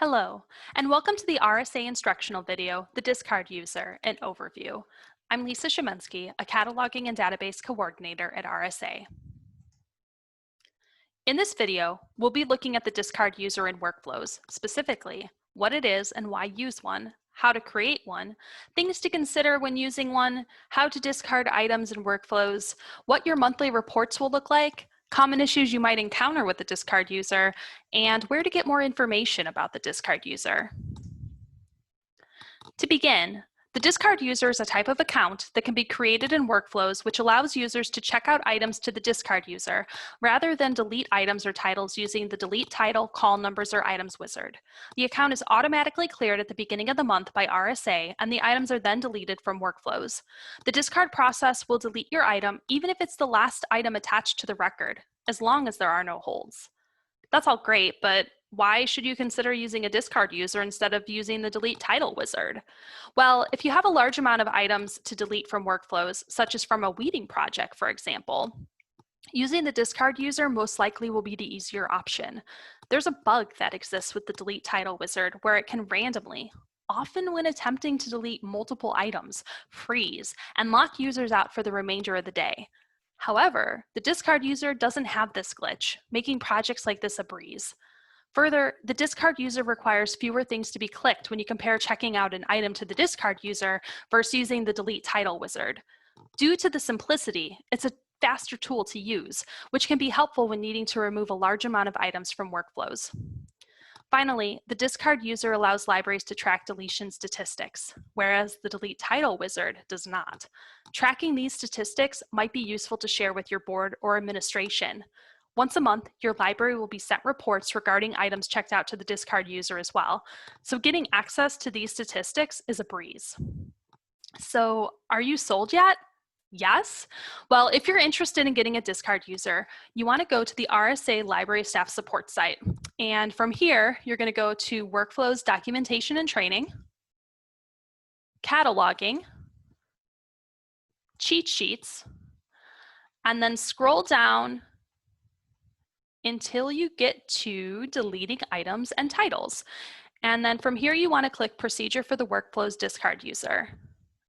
Hello, and welcome to the RSA instructional video, The Discard User, an Overview. I'm Lisa Shimensky, a Cataloging and Database Coordinator at RSA. In this video, we'll be looking at the discard user in workflows, specifically what it is and why use one, how to create one, things to consider when using one, how to discard items in workflows, what your monthly reports will look like, common issues you might encounter with the discard user, and where to get more information about the discard user. To begin, the discard user is a type of account that can be created in workflows which allows users to check out items to the discard user rather than delete items or titles using the delete title, call numbers, or items wizard. The account is automatically cleared at the beginning of the month by RSA, and the items are then deleted from workflows. The discard process will delete your item even if it's the last item attached to the record, as long as there are no holds. That's all great, but why should you consider using a discard user instead of using the delete title wizard? Well, if you have a large amount of items to delete from workflows, such as from a weeding project, for example, using the discard user most likely will be the easier option. There's a bug that exists with the delete title wizard where it can randomly, often when attempting to delete multiple items, freeze and lock users out for the remainder of the day. However, the discard user doesn't have this glitch, making projects like this a breeze. Further, the discard user requires fewer things to be clicked when you compare checking out an item to the discard user versus using the delete title wizard. Due to the simplicity, it's a faster tool to use, which can be helpful when needing to remove a large amount of items from workflows. Finally, the discard user allows libraries to track deletion statistics, whereas the delete title wizard does not. Tracking these statistics might be useful to share with your board or administration. Once a month, your library will be sent reports regarding items checked out to the discard user as well. So getting access to these statistics is a breeze. So are you sold yet? Yes? Well, if you're interested in getting a discard user, you want to go to the RSA Library Staff Support site. And from here, you're going to go to Workflows, Documentation and Training, Cataloging, Cheat Sheets, and then scroll down until you get to deleting items and titles. And then from here, you want to click Procedure for the Workflows Discard User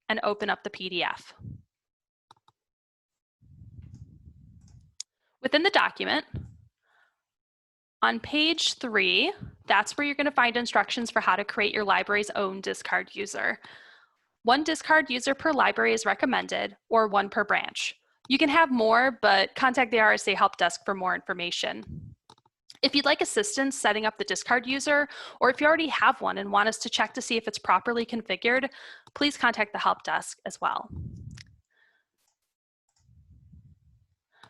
and open up the PDF. Within the document, on page 3, that's where you're going to find instructions for how to create your library's own discard user. One discard user per library is recommended, or one per branch. You can have more, but contact the RSA Help Desk for more information. If you'd like assistance setting up the discard user, or if you already have one and want us to check to see if it's properly configured, please contact the Help Desk as well.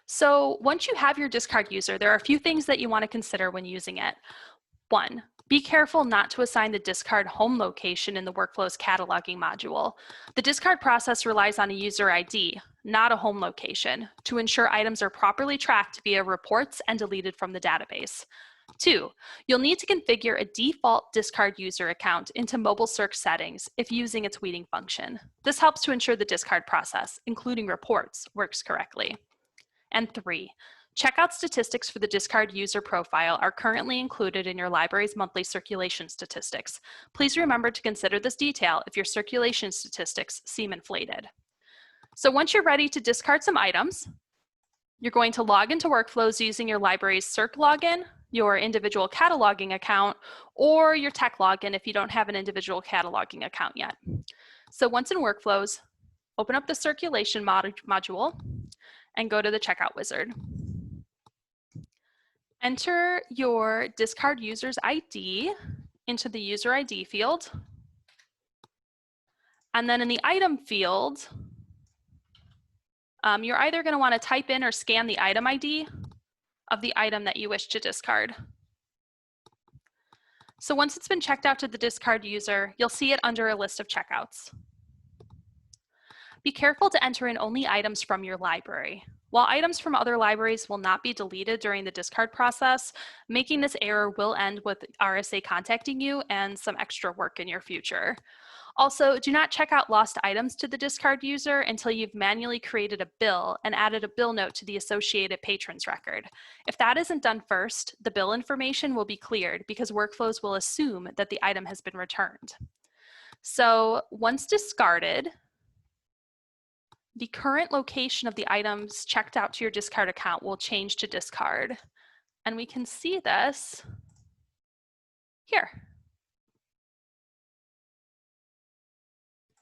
So once you have your discard user, there are a few things that you want to consider when using it. 1, be careful not to assign the discard home location in the Workflows cataloging module. The discard process relies on a user ID, not a home location, to ensure items are properly tracked via reports and deleted from the database. 2, you'll need to configure a default discard user account into Mobile Circ settings if using its weeding function. This helps to ensure the discard process, including reports, works correctly. And 3, checkout statistics for the discard user profile are currently included in your library's monthly circulation statistics. Please remember to consider this detail if your circulation statistics seem inflated. So once you're ready to discard some items, you're going to log into workflows using your library's Circ login, your individual cataloging account, or your tech login if you don't have an individual cataloging account yet. So once in workflows, open up the circulation module and go to the checkout wizard. Enter your discard user's ID into the user ID field. And then in the item field, you're either going to want to type in or scan the item ID of the item that you wish to discard. So once it's been checked out to the discard user, you'll see it under a list of checkouts. Be careful to enter in only items from your library. While items from other libraries will not be deleted during the discard process, making this error will end with RSA contacting you and some extra work in your future. Also, do not check out lost items to the discard user until you've manually created a bill and added a bill note to the associated patrons record. If that isn't done first, the bill information will be cleared because workflows will assume that the item has been returned. So once discarded, the current location of the items checked out to your discard account will change to discard. And we can see this here.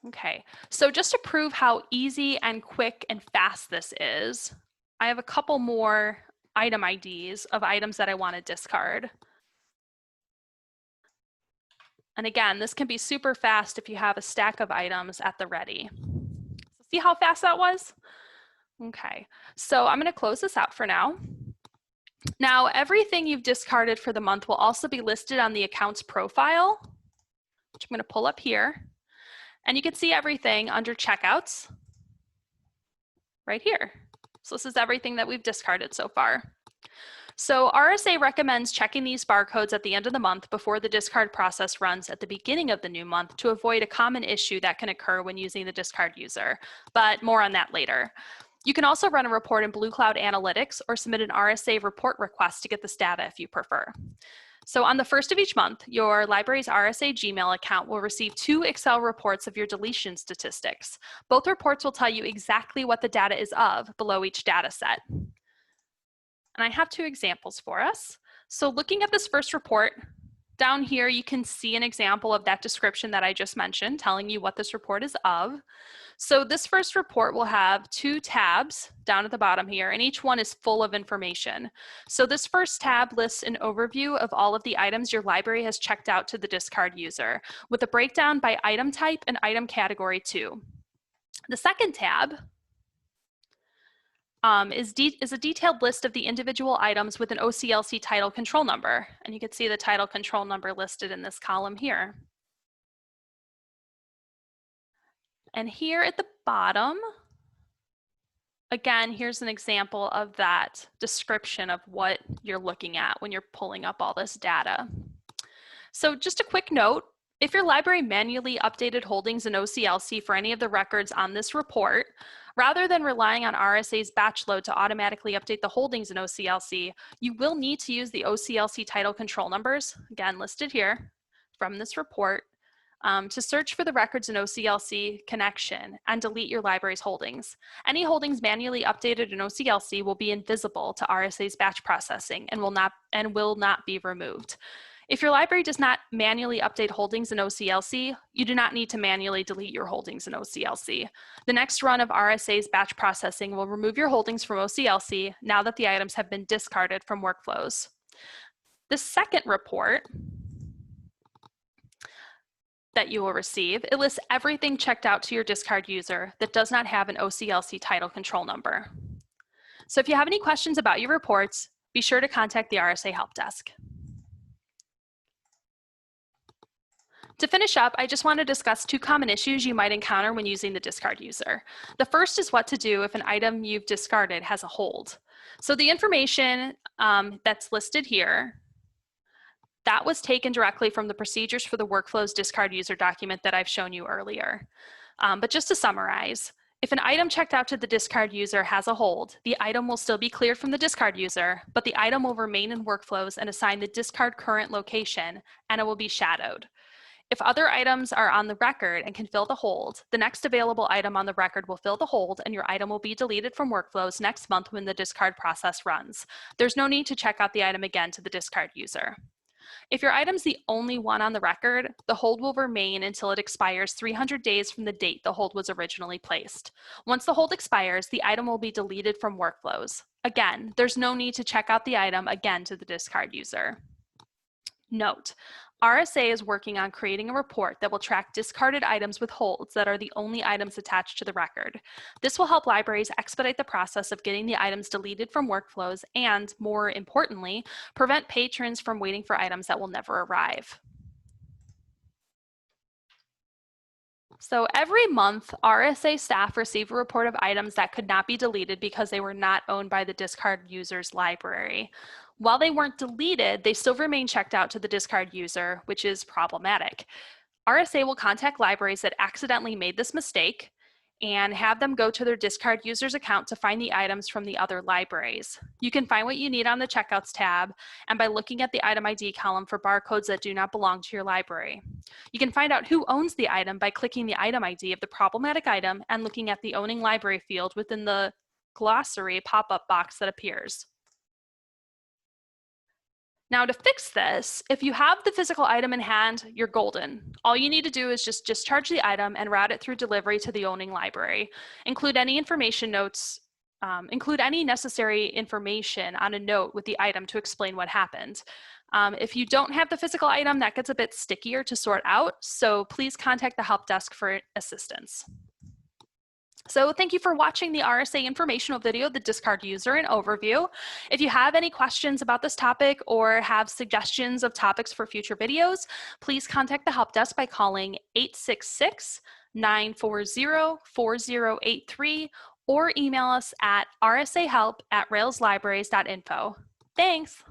Okay, so just to prove how easy and quick and fast this is, I have a couple more item IDs of items that I want to discard. And again, this can be super fast if you have a stack of items at the ready. See how fast that was? Okay, so I'm going to close this out for now. Now, everything you've discarded for the month will also be listed on the account's profile, which I'm going to pull up here. And you can see everything under checkouts right here. So this is everything that we've discarded so far. So RSA recommends checking these barcodes at the end of the month before the discard process runs at the beginning of the new month to avoid a common issue that can occur when using the discard user, but more on that later. You can also run a report in Blue Cloud Analytics or submit an RSA report request to get this data if you prefer. So on the first of each month, your library's RSA Gmail account will receive 2 Excel reports of your deletion statistics. Both reports will tell you exactly what the data is of below each data set. And I have 2 examples for us. So looking at this first report, down here you can see an example of that description that I just mentioned, telling you what this report is of. So this first report will have 2 tabs down at the bottom here, and each one is full of information. So this first tab lists an overview of all of the items your library has checked out to the discard user, with a breakdown by item type and item category too. The second tab is a detailed list of the individual items with an OCLC title control number. And you can see the title control number listed in this column here. And here at the bottom, again, here's an example of that description of what you're looking at when you're pulling up all this data. So just a quick note, if your library manually updated holdings in OCLC for any of the records on this report, rather than relying on RSA's batch load to automatically update the holdings in OCLC, you will need to use the OCLC title control numbers, again listed here from this report, to search for the records in OCLC connection and delete your library's holdings. Any holdings manually updated in OCLC will be invisible to RSA's batch processing and will not be removed. If your library does not manually update holdings in OCLC, you do not need to manually delete your holdings in OCLC. The next run of RSA's batch processing will remove your holdings from OCLC now that the items have been discarded from workflows. The second report that you will receive, it lists everything checked out to your discard user that does not have an OCLC title control number. So if you have any questions about your reports, be sure to contact the RSA Help Desk. To finish up, I just want to discuss 2 common issues you might encounter when using the discard user. The first is what to do if an item you've discarded has a hold. So the information that's listed here, that was taken directly from the procedures for the workflows discard user document that I've shown you earlier. But just to summarize, if an item checked out to the discard user has a hold, the item will still be cleared from the discard user, but the item will remain in workflows and assign the discard current location, and it will be shadowed. If other items are on the record and can fill the hold, the next available item on the record will fill the hold and your item will be deleted from workflows next month when the discard process runs. There's no need to check out the item again to the discard user. If your item's the only one on the record, the hold will remain until it expires 300 days from the date the hold was originally placed. Once the hold expires, the item will be deleted from workflows. Again, there's no need to check out the item again to the discard user. Note, RSA is working on creating a report that will track discarded items with holds that are the only items attached to the record. This will help libraries expedite the process of getting the items deleted from workflows and, more importantly, prevent patrons from waiting for items that will never arrive. So every month, RSA staff receive a report of items that could not be deleted because they were not owned by the discard user's library. While they weren't deleted, they still remain checked out to the discard user, which is problematic. RSA will contact libraries that accidentally made this mistake and have them go to their discard user's account to find the items from the other libraries. You can find what you need on the Checkouts tab and by looking at the item ID column for barcodes that do not belong to your library. You can find out who owns the item by clicking the item ID of the problematic item and looking at the owning library field within the glossary pop-up box that appears. Now to fix this, if you have the physical item in hand, you're golden. All you need to do is just discharge the item and route it through delivery to the owning library. Include any information notes, include any necessary information on a note with the item to explain what happened. If you don't have the physical item, that gets a bit stickier to sort out, so please contact the help desk for assistance. So thank you for watching the RSA informational video, the discard user and overview. If you have any questions about this topic or have suggestions of topics for future videos, please contact the help desk by calling 866-940-4083 or email us at rsahelp@railslibraries.info. Thanks.